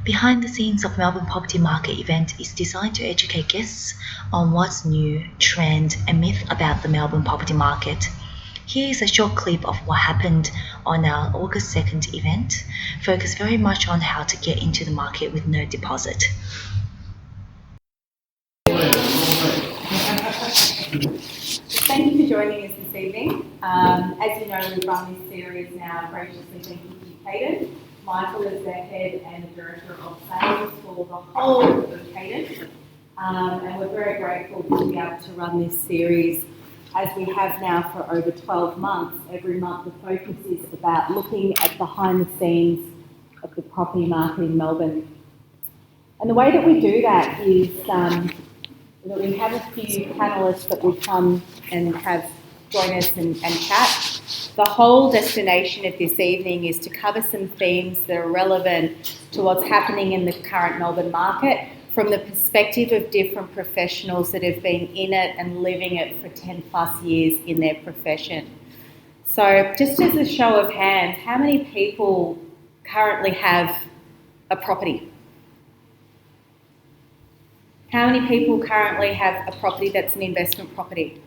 Behind the Scenes of Melbourne Property Market event is designed to educate guests on what's new, trend, and myth about the Melbourne property market. Here is a short clip of what happened on our August 2nd event, focused very much on how to get into the market with no deposit. Thank you for joining us this evening. As you know, we've run this series now graciously thank you to Caden. Michael is the head and the director of sales for the whole of Caden. And we're very grateful to be able to run this series as we have now for over 12 months. Every month the focus is about looking at behind the scenes of the property market in Melbourne. And the way that we do that is that we have a few panellists that will come and have join us and chat. The whole destination of this evening is to cover some themes that are relevant to what's happening in the current Melbourne market from the perspective of different professionals that have been in it and living it for 10 plus years in their profession. So just as a show of hands, how many people currently have a property? How many people currently have a property that's an investment property?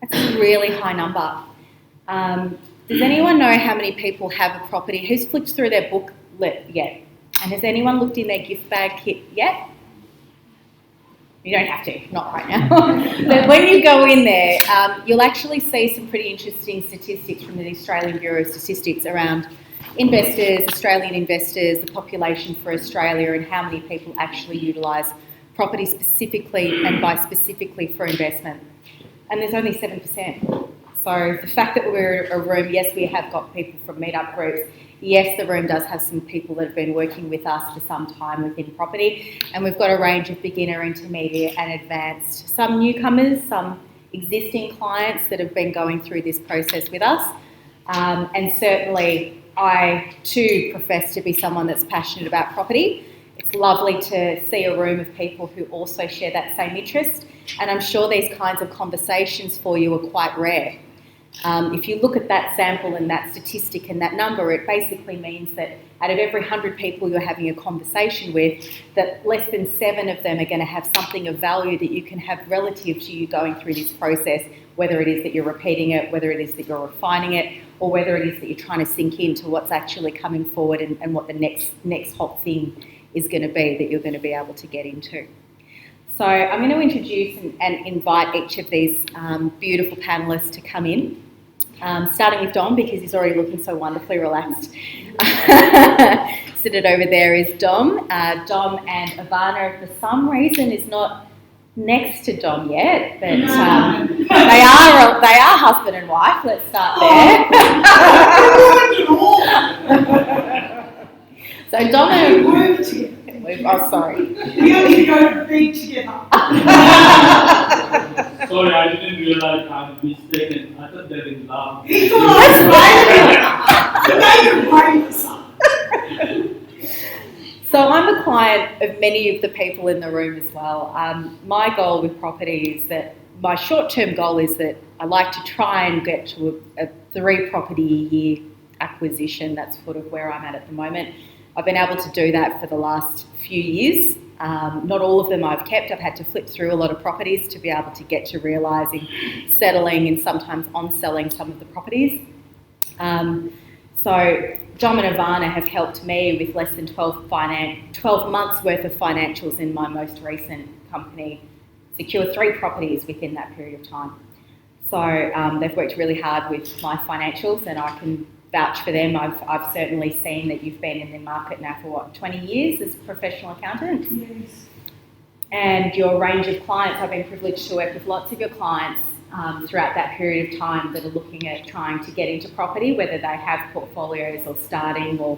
That's a really high number. Does anyone know how many people have a property? Who's flipped through their booklet yet? And has anyone looked in their gift bag kit yet? You don't have to, not right now. But when you go in there, you'll actually see some pretty interesting statistics from the Australian Bureau of Statistics around investors, Australian investors, the population for Australia, and how many people actually utilise property specifically and by specifically for investment. And there's only 7%. So the fact that we're a room, yes, we have got people from meetup groups. Yes, the room does have some people that have been working with us for some time within property. And we've got a range of beginner, intermediate and advanced. Some newcomers, some existing clients that have been going through this process with us. And certainly I too profess to be someone that's passionate about property. It's lovely to see a room of people who also share that same interest. And I'm sure these kinds of conversations for you are quite rare. If you look at that sample and that statistic and that number, it basically means that out of every 100 people you're having a conversation with, that less than 7 of them are going to have something of value that you can have relative to you going through this process, whether it is that you're repeating it, whether it is that you're refining it, or whether it is that you're trying to sink into what's actually coming forward and what the next hot thing is going to be that you're going to be able to get into. So I'm going to introduce and invite each of these beautiful panellists to come in, starting with Dom because he's already looking so wonderfully relaxed. Sitting over there is Dom. Dom and Ivana, for some reason, is not next to Dom yet, but they are husband and wife. Let's start there. So Dom and oh, sorry. We only go to bed together. Sorry, I didn't realize I'm mistaken. I thought they didn't laugh. He thought I was right. So I'm a client of many of the people in the room as well. My goal with property is that my short-term goal is that I like to try and get to a 3 property a year acquisition. That's sort of where I'm at the moment. I've been able to do that for the last few years. Not all of them I've kept. I've had to flip through a lot of properties to be able to get to realising, settling and sometimes on-selling some of the properties. So Dom and Ivana have helped me with less than 12 months worth of financials in my most recent company, secure 3 properties within that period of time. So they've worked really hard with my financials and I can vouch for them. I've certainly seen that you've been in the market now for 20 years as a professional accountant. Yes. And your range of clients, I've been privileged to work with lots of your clients throughout that period of time that are looking at trying to get into property, whether they have portfolios or starting or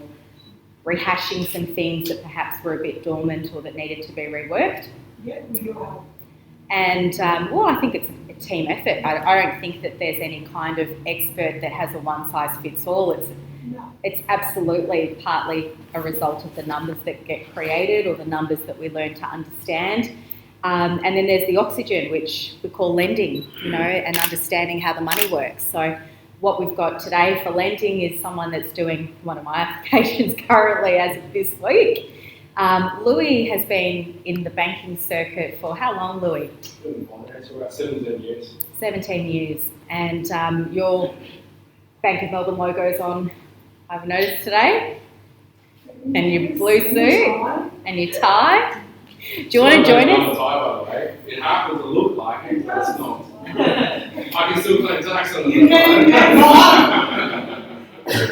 rehashing some things that perhaps were a bit dormant or that needed to be reworked. Yeah, we are. And I think it's a team effort. I don't think that there's any kind of expert that has a one-size-fits-all. It's absolutely partly a result of the numbers that get created or the numbers that we learn to understand. And then there's the oxygen, which we call lending, and understanding how the money works. So what we've got today for lending is someone that's doing one of my applications currently as of this week. Louis has been in the banking circuit for how long, Louis? About 17 years. 17 years. And your Bank of Melbourne logo's on, I've noticed today. And your blue suit and your tie. Do you want to join us? By the way. It happens to look like it, but it's not. I can still play tax on You the can get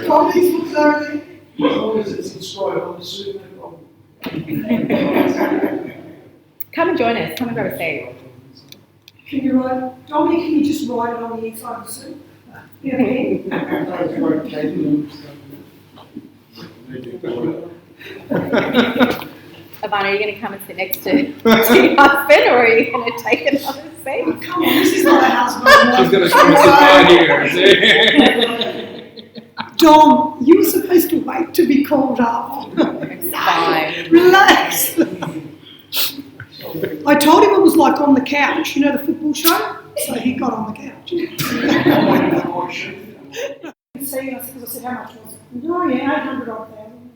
Tommy's looks over. As long as it's inscribed on the suit, no problem. Come and join us. Come and grab a seat. Can you write, Dominic, can you just write it on the inside of the suit? Yeah. Ivana, are you going to come and sit next to your husband, or are you going to take another seat? Oh, come on, this is not a husband. She's going to come and sit down here. Dom, you were supposed to wait to be called up. It's fine. Relax. I told him it was like on the couch, you know, the football show? So he got on the couch. See, I said, how much was it? Oh, yeah, 800 odd thousand.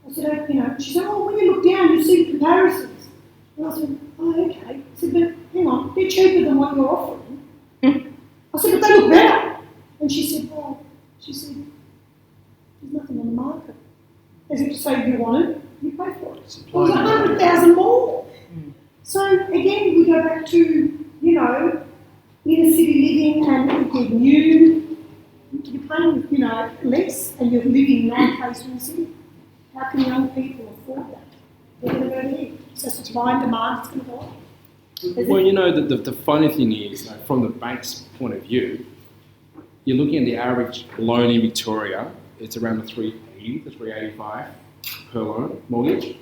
I said, you know, she said, oh, when you look down, you see the comparisons. And I said, oh, okay. I said, but hang on, they're cheaper than what you're offering. I said, but they look better. And she said, there's nothing on the market. As if to say, you want it, you pay for it. It was 100,000 more. So again, we go back to, you know, inner city living and you're new, you're paying, you know, less and you're living 9 places in the city. How can young people afford that? They're going to go there. So supply and demand is going to go up. Well, you know, the funny thing is, like, from the bank's point of view, you're looking at the average loan in Victoria, it's around the 380 to 385 per loan mortgage.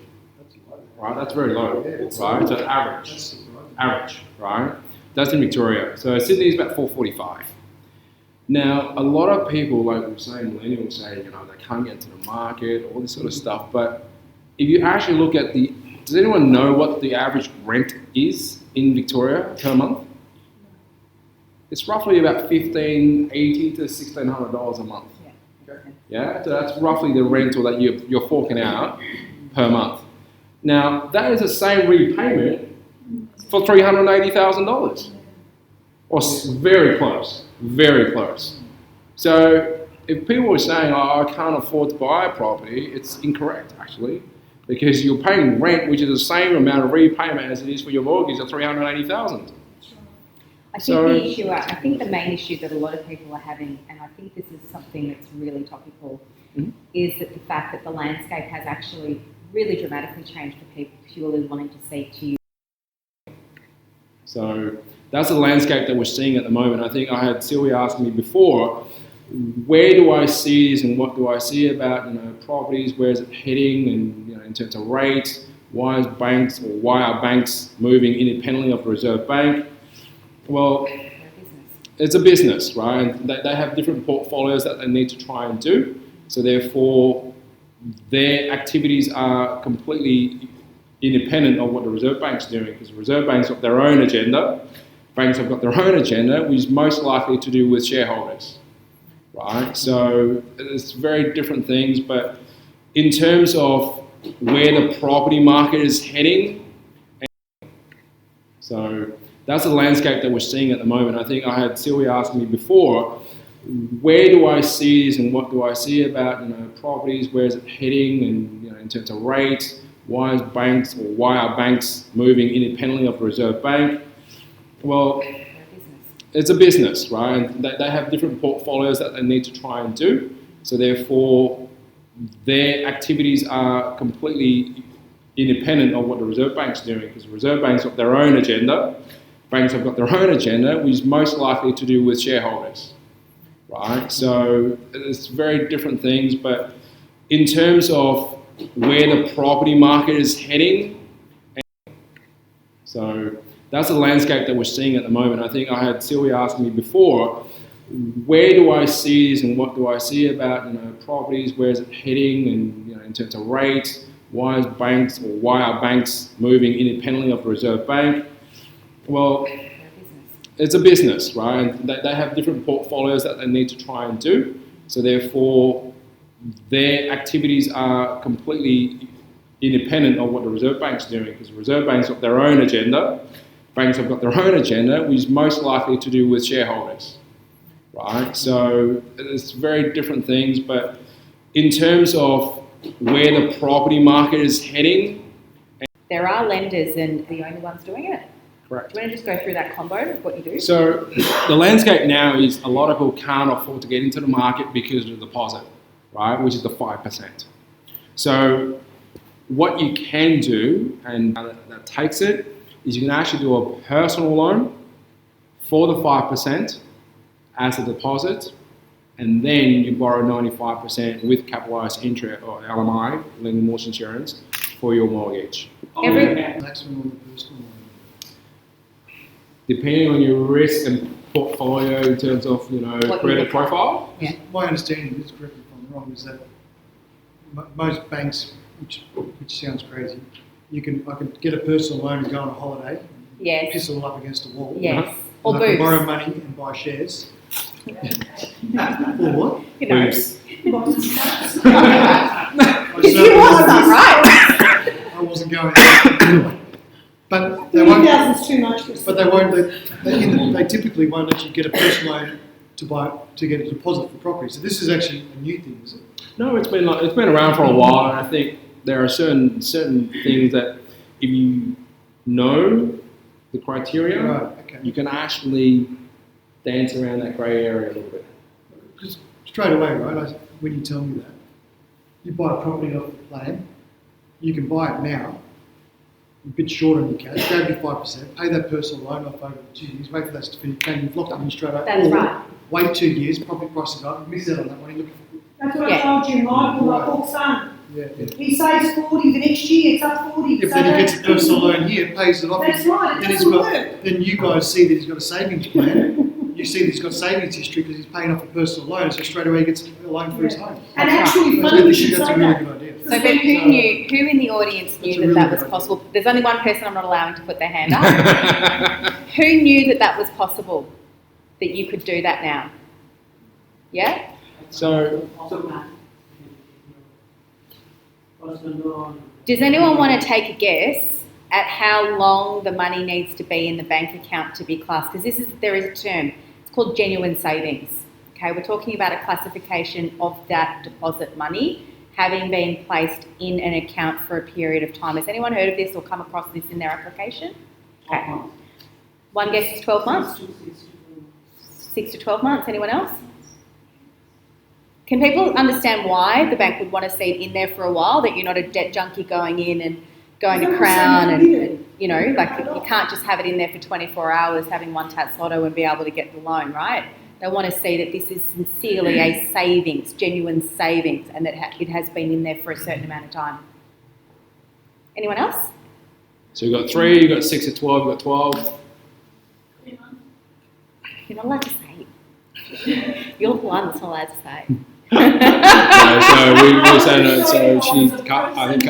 Right, that's very low, right? So average, right? That's in Victoria. So Sydney is about 445. Now, a lot of people, like we were saying, millennials say, you know, they can't get into the market, all this sort of stuff. But if you actually look at does anyone know what the average rent is in Victoria per month? It's roughly about $1,580 to $1,600 a month. Yeah, so that's roughly the rental that you're forking out per month. Now, that is the same repayment for $380,000. Or very close, very close. So if people are saying, oh, I can't afford to buy a property, it's incorrect, actually. Because you're paying rent, which is the same amount of repayment as it is for your mortgage of $380,000. I think the main issue that a lot of people are having, and I think this is something that's really topical, is that the fact that the landscape has actually really dramatically changed for people purely wanting to seek to use. So that's the landscape that we're seeing at the moment. I think I had Sylvia asking me before, where do I see this and what do I see about, you know, properties, where is it heading, and, you know, in terms of rates, why are banks moving independently of the Reserve Bank? Well, it's a business, right? And they have different portfolios that they need to try and do. So therefore, their activities are completely independent of what the Reserve Bank's doing, because the Reserve Bank's got their own agenda. Banks have got their own agenda, which is most likely to do with shareholders, right? So it's very different things, but in terms of where the property market is heading, so that's the landscape that we're seeing at the moment. I think I had Sylvia asking me before, where do I see this and what do I see about, you know, properties, where is it heading, and, you know, in terms of rates, why are banks moving independently of the Reserve Bank? Well, it's a business, right? And they have different portfolios that they need to try and do. So therefore, their activities are completely independent of what the Reserve Bank's doing, because the Reserve Bank's got their own agenda. Banks have got their own agenda, which is most likely to do with shareholders, right? So it's very different things, but in terms of where the property market is heading, so that's the landscape that we're seeing at the moment. I think I had Sylvia asking me before, where do I see this and what do I see about, you know, properties, where is it heading, and, you know, in terms of rates, why are banks moving independently of the Reserve Bank? Well, it's a business, right? And they have different portfolios that they need to try and do. So therefore, their activities are completely independent of what the Reserve Bank's doing, because the Reserve Bank's got their own agenda. Banks have got their own agenda, which is most likely to do with shareholders, right? So it's very different things, but in terms of where the property market is heading. There are lenders and the only ones doing it. Correct. Do you want to just go through that combo of what you do? So the landscape now is a lot of people can't afford to get into the market because of the deposit, right, which is the 5%. So what you can do, and that takes it, is you can actually do a personal loan for the 5% as a deposit, and then you borrow 95% with capitalised interest or LMI, lending mortgage insurance, for your mortgage. Maximum on the personal loan. Depending on your risk and portfolio in terms of credit profile. Yeah. My understanding is, correct me if I'm wrong, is that most banks, which sounds crazy, I can get a personal loan and go on a holiday, Yes. piss it all up against a wall. Yes. And Or I can boobs. borrow money and buy shares. Or what? You know. Boobs. If you want some, right? I wasn't going there. But they won't. 3,000's too much for us. But they won't. They typically won't let you get a personal loan to get a deposit for property. So this is actually a new thing, is it? No, it's been around for a while, and I think there are certain things that if you know the criteria, Right. Okay. you can actually dance around that grey area a little bit. Because straight away, right? When you tell me that, you buy a property off the plan, you can buy it now, a bit short on your cash, grab your 5%, pay that personal loan off over 2 years, wait for that to finish, and you've locked it in straight away. That's Or right. wait 2 years, property prices up, miss out on that money. Look, That's what Yeah. I told you, Michael, my poor son. yeah. He saves 40, the next year it's up 40. If so then he gets a that's- personal loan here, pays it off. That's right, it then he's doesn't got. work. Then you guys see that he's got a savings plan. You see that he's got savings history because he's paying off a personal loan, so straight away he gets a loan for his home. And actually, So I funny you think should that's say a really that. good idea. So, but who in the audience That's knew a that really that good was idea. possible? There's only one person I'm not allowing to put their hand up. Who knew that was possible? That you could do that now? Yeah? So Does anyone want to take a guess at how long the money needs to be in the bank account to be classed? Because there is a term. It's called genuine savings. Okay, we're talking about a classification of that deposit money having been placed in an account for a period of time. Has anyone heard of this or come across this in their application? Okay. One guess is 12 months? 6 to 12 months. Anyone else? Can people understand why the bank would want to see it in there for a while, that you're not a debt junkie going in and going to Crown and like you can't just have it in there for 24 hours having one Tats Lotto and be able to get the loan, right? They want to see that this is sincerely a savings, genuine savings, and that it has been in there for a certain amount of time. Anyone else? So you've got 3, you've got 6 to 12, you've got 12. You're not allowed to say it. You're the one that's not allowed to say it. No, so we say no, so she's cut, I think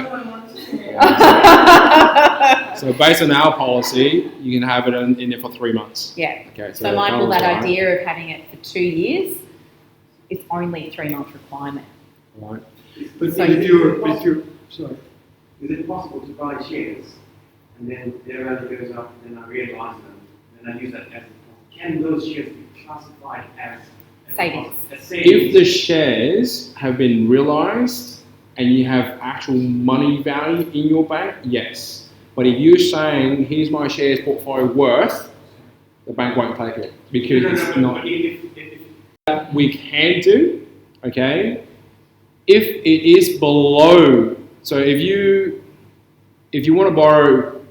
so based on our policy, you can have it in there for 3 months. Yeah. Okay. So Michael, was that right. idea of having it for 2 years, it's only a 3-month requirement. Right. But So if you're, sorry. Is it possible to buy shares and then their value goes up and then I realise them and I use that as a can those shares be classified as Savings. as savings? If the shares have been realised and you have actual money value in your bank, yes. But if you're saying, here's my shares portfolio worth, the bank won't take it because it's not. But if We can do, okay, if it is below, so if you want to borrow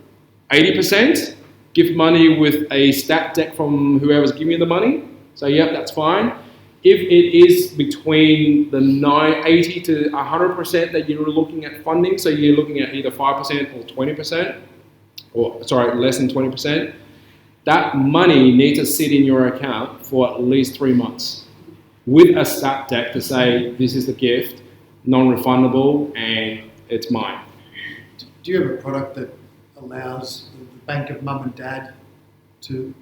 80%, give money with a stat deck from whoever's giving you the money, so yep, that's fine. If it is between the 80 to 100% that you're looking at funding, so you're looking at either 5% or 20%, or sorry, less than 20%, that money needs to sit in your account for at least 3 months with a stat deck to say, this is the gift, non-refundable, and it's mine. Do you have a product that allows the bank of mum and dad to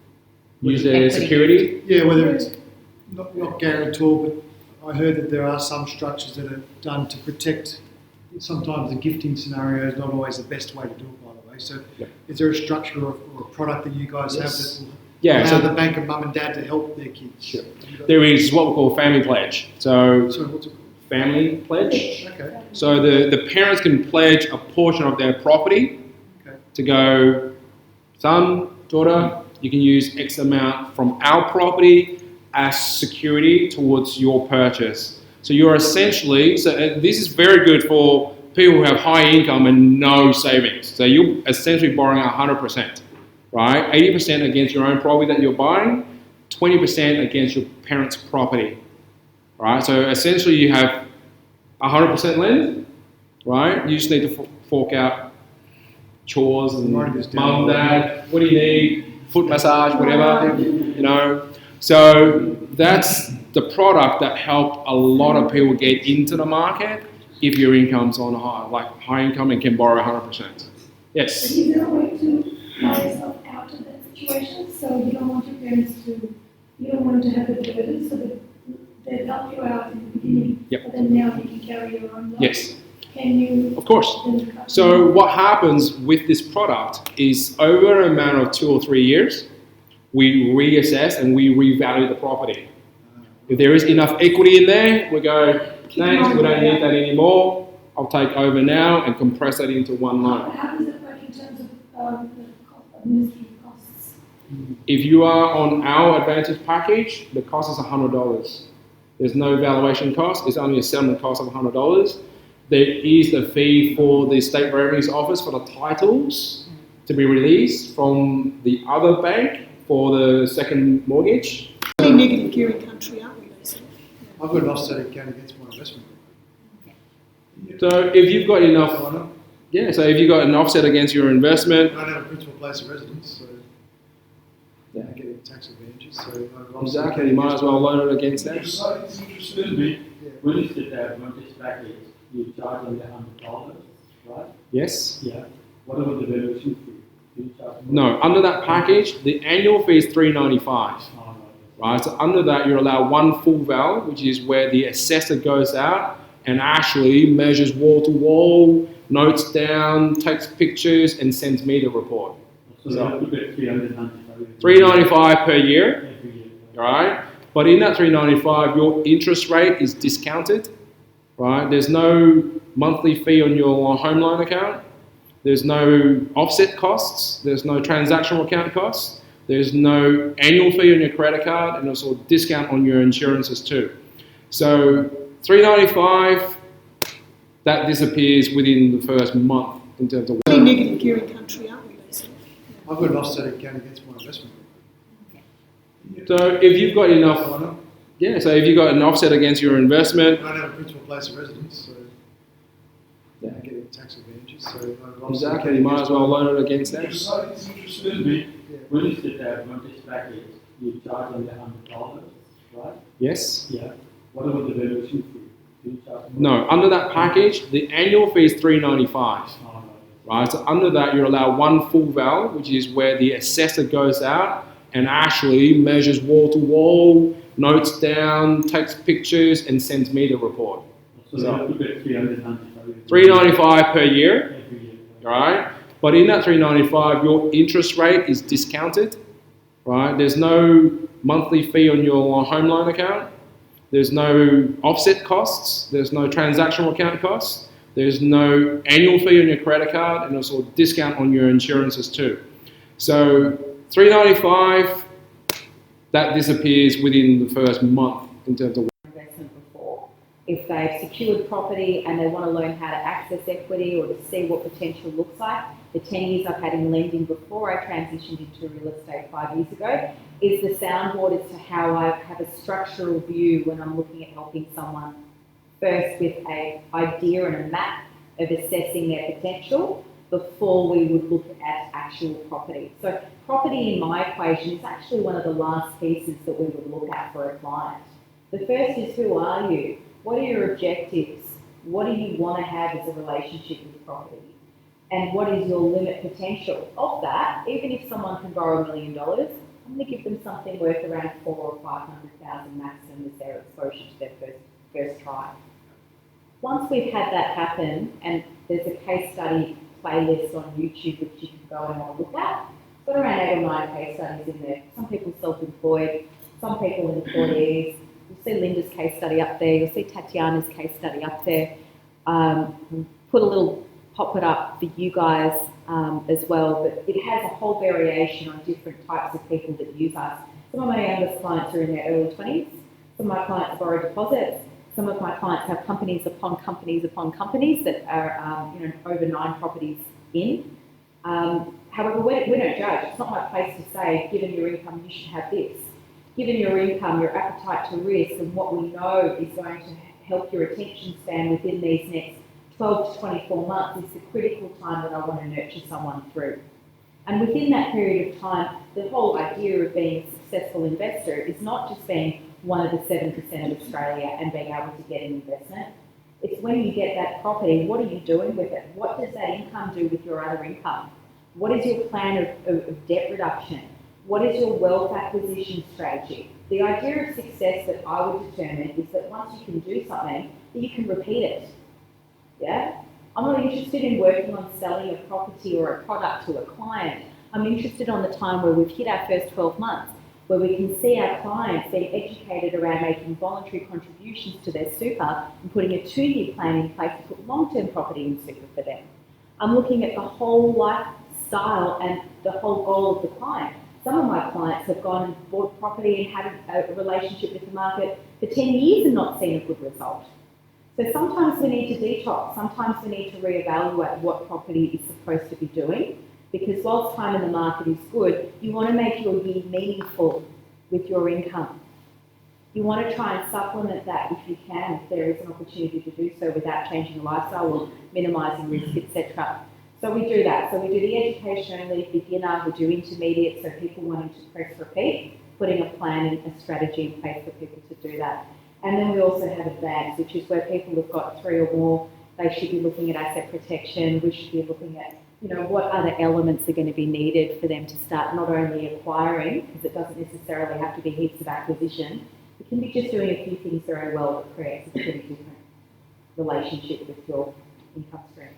use the Equity. security. Yeah, whether it's not guarantor, but I heard that there are some structures that are done to protect. Sometimes the gifting scenario is not always the best way to do it, by the way. So, Yep. is there a structure or a product that you guys have that will Yeah, allow so the bank and mum and dad to help their kids? Sure. there is what we call family pledge. So So what's it family pledge. called? Okay. So the parents can pledge a portion of their property Okay. to go, son, daughter, you can use X amount from our property as security towards your purchase. So you're essentially, this is very good for people who have high income and no savings. So you're essentially borrowing 100%, right? 80% against your own property that you're buying, 20% against your parents' property, right? So essentially you have 100% lend, right? You just need to fork out chores and Writing this down. mum, dad, what do you need? Foot massage, whatever, you know. So that's the product that helped a lot of people get into the market if your income's on high income and can borrow 100%. Yes. Is there a way to buy yourself out of that situation? So you don't want your parents to, you don't want them to have the burden, so that they help you out in the beginning, Yep. but then now you can carry your own load. Yes, Can you? of course. then cut So down? what happens with this product is over a matter of 2 or 3 years, we reassess and we revalue the property. If there is enough equity in there, we go, thanks, we don't need that anymore. I'll take over now and compress that into one loan. How does it work in terms of administrative costs? If you are on our Advantage package, the cost is $100. There's no valuation cost, it's only a settlement cost of $100. There is the fee for the State Revenue's Office for the titles to be released from the other bank for the second mortgage. Pretty negative gearing country, aren't we, basically? I've got an offset account against my investment. So if you've got enough, I don't so if you've got an offset against your investment, have a principal place of residence, so Yeah. I'm getting tax advantages. So I've got an offset exactly, account you might against as well loan it against that. Excuse me, when you set the Advantage package, you charge only $100, right? Yes? Yeah. What about the valuation fee? Do you charge more? No, under that package, the annual fee is $395. Oh, no. Right, so under that you're allowed one full val, which is where the assessor goes out and actually measures wall to wall, notes down, takes pictures, and sends me the report. So you have to pay $395. $395 per year, Every year. right? But in that $395, your interest rate is discounted, right? There's no monthly fee on your home loan account. There's no offset costs. There's no transactional account costs. There's no annual fee on your credit card, and also discount on your insurances too. So $395, that disappears within the first month in terms of. Pretty negative gearing country, aren't we, basically? I've got an offset account against my investment. So if you've got enough, I don't so if you've got an offset against your investment, have a principal place of residence, so I'm getting tax advantages. So I've got an offset exactly, account you might against as well loan it against that. Excuse me, Yeah. when you set the Advantage package, you charge only $100, right? Yes? Yeah. What about the valuation fee? Do you charge more? No, under that package, the annual fee is $395. Oh, no. Right, so under that you're allowed one full val, which is where the assessor goes out and actually measures wall to wall, notes down, takes pictures, and sends me the report. So you have to pay $395. $395 per year, Every year. right? But in that $395, your interest rate is discounted, right? There's no monthly fee on your home loan account. There's no offset costs. There's no transactional account costs. There's no annual fee on your credit card, and also discount on your insurances too. So $395, that disappears within the first month in terms of. Investment before. If they've secured property and they want to learn how to access equity or to see what potential looks like, the 10 years I've had in lending before I transitioned into real estate 5 years ago is the soundboard as to how I have a structural view when I'm looking at helping someone first with an idea and a map of assessing their potential before we would look at actual property. So property in my equation is actually one of the last pieces that we would look at for a client. The first is, who are you? What are your objectives? What do you want to have as a relationship with property? And what is your limit potential of that? Even if someone can borrow $1 million, I'm going to give them something worth around 400,000 or 500,000 maximum as their exposure to their first try. Once we've had that happen, and there's a case study playlist on YouTube which you can go and have a look at. It's got around 8 or 9 case studies in there. Some people self-employed, some people employees. You'll see Linda's case study up there. You'll see Tatiana's case study up there. Put a little pop it up for you guys as well. But it has a whole variation on different types of people that use us. Some of my youngest clients are in their early 20s. Some of my clients borrow deposits. Some of my clients have companies upon companies upon companies that are over 9 properties in. However, we don't judge. It's not my place to say, given your income, you should have this. Given your income, your appetite to risk, and what we know is going to help your attention span within these next 12 to 24 months is the critical time that I want to nurture someone through. And within that period of time, the whole idea of being a successful investor is not just being one of the 7% of Australia and being able to get an investment. It's when you get that property, what are you doing with it? What does that income do with your other income? What is your plan of debt reduction? What is your wealth acquisition strategy? The idea of success that I would determine is that once you can do something, that you can repeat it. Yeah? I'm not interested in working on selling a property or a product to a client. I'm interested on the time where we've hit our first 12 months, where we can see our clients being educated around making voluntary contributions to their super and putting a 2-year plan in place to put long-term property in super for them. I'm looking at the whole lifestyle and the whole goal of the client. Some of my clients have gone and bought property and had a relationship with the market for 10 years and not seen a good result. So sometimes we need to detox, sometimes we need to reevaluate what property is supposed to be doing, because whilst time in the market is good, you want to make your year meaningful with your income. You want to try and supplement that if you can, if there is an opportunity to do so without changing your lifestyle or minimising risk, etc. So we do that. So we do the education only, beginner, we do intermediate, so people wanting to press repeat, putting a plan and a strategy in place for people to do that. And then we also have advanced, which is where people have got 3 or more. They should be looking at asset protection. We should be looking at, what other elements are going to be needed for them to start not only acquiring, because it doesn't necessarily have to be heaps of acquisition. It can be just doing a few things very well that creates a pretty different relationship with your income stream.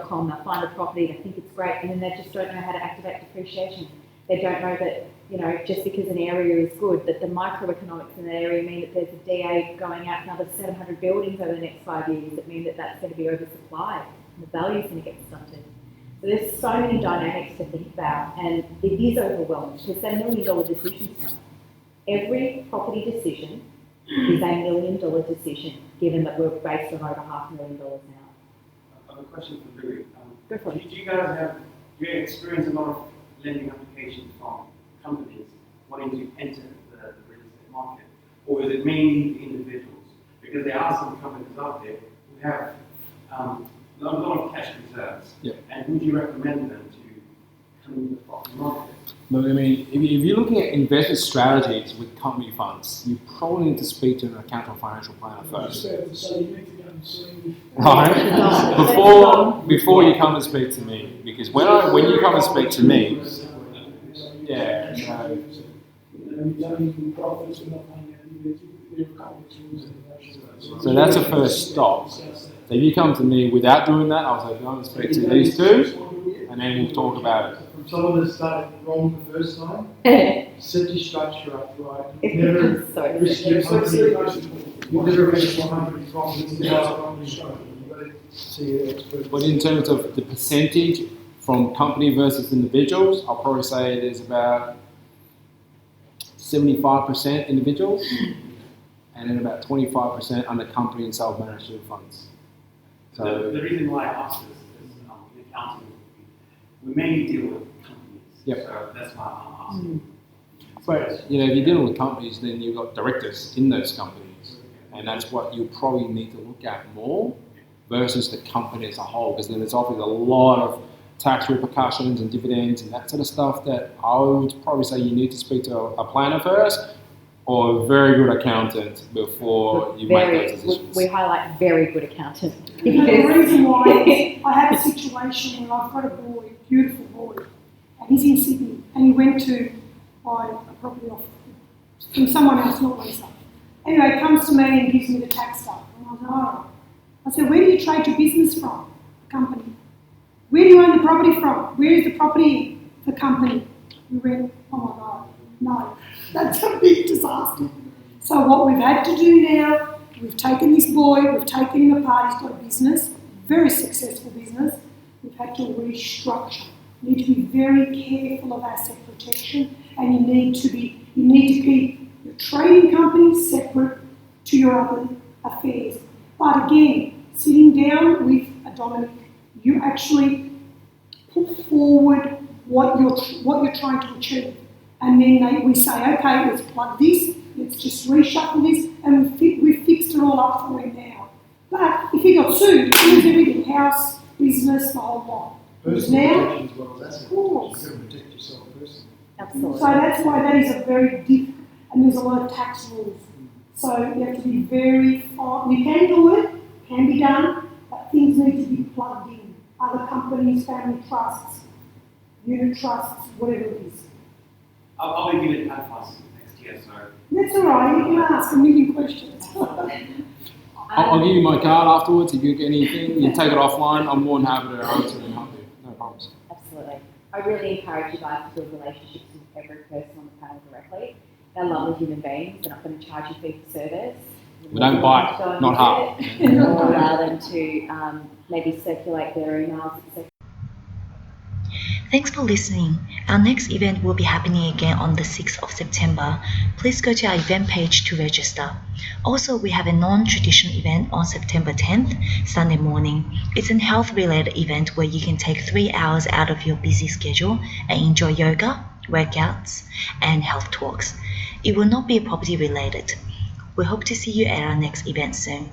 .com, they'll find a property, they think it's great, and then they just don't know how to activate depreciation. They don't know that, just because an area is good, that the microeconomics in that area mean that there's a DA going out another 700 buildings over the next 5 years that mean that that's going to be oversupplied and the value is going to get stunted. So there's so many dynamics to think about, and it is overwhelming because they're $1 million decisions now. Every property decision is a $1 million decision, given that we're based on over $500,000 now. I have a question for Louis. Go for it. Do you experience a lot of lending applications from companies wanting to enter the real estate market? Or is it mainly individuals? Because there are some companies out there who have a lot of cash reserves. Yeah. And would you recommend them to come into the property market? No, I mean, if you're looking at investment strategies with company funds, you probably need to speak to an accountant or financial planner first. So you need to go and see. Right? Before you come and speak to me, because when you come and speak to me, yeah, so that's a first stop. So if you come to me without doing that, I'll say, go and speak to these two, and then we'll talk about it. From someone that started wrong the first time, set your structure up right. You never risk your company. You never risk 100 properties. You've got to see an expert. But in terms of the percentage from company versus individuals, I'll probably say there's about 75% individuals, and then about 25% under company and self-managed funds. So the reason why I asked this is the accounting, we mainly deal with companies. Yep. So that's why I'm asking. but if you're dealing with companies, then you've got directors in those companies, and that's what you probably need to look at more versus the company as a whole, because then there's obviously a lot of tax repercussions and dividends and that sort of stuff that I would probably say you need to speak to a planner first or a very good accountant before you make those decisions. We highlight very good accountant. The reason why is I have a situation where I've got a boy, beautiful boy, and he's in Sydney, and he went to buy a property off from someone else, not Lisa. Anyway, comes to me and gives me the tax stuff. And I was like, all right. I said, where do you trade your business from? The company. Where do you own the property from? Where is the property? The company. We went, oh my God, no, that's a big disaster. So what we've had to do now, we've taken this boy, we've taken him apart, he's got a business, very successful business. We've had to restructure. You need to be very careful of asset protection, and you need to keep your trading company separate to your other affairs. But again, sitting down with a Dominic, you actually put forward what you're trying to achieve, and then we say, okay, let's plug this, let's just reshuffle this, and we've fixed it all up for him now. But if he got sued, he lose everything, house, business, the whole lot. Personal protection as well as asset Of course. protection. You've got to protect yourself personally. Absolutely. So that's why that is a very different, and there's a lot of tax rules. So you have to be very far. You can do it, can be done, but things need to be plugged in. Other companies, family trusts, unit trusts, whatever it is. I'll be giving advice next year, so. That's all right, you can ask a million questions. I'll give you my card afterwards. If you get anything, you take it offline. I'm more than happy to answer and help you. No problems. Absolutely. I really encourage you guys to build relationships with every person on the panel directly. They're lovely human beings. They're not going to charge you fee for service. We don't bite, not hard. Or allow them to maybe circulate their emails. Thanks for listening. Our next event will be happening again on the 6th of September. Please go to our event page to register. Also, we have a non-traditional event on September 10th, Sunday morning. It's a health-related event where you can take 3 hours out of your busy schedule and enjoy yoga, workouts, and health talks. It will not be property related. We hope to see you at our next event soon.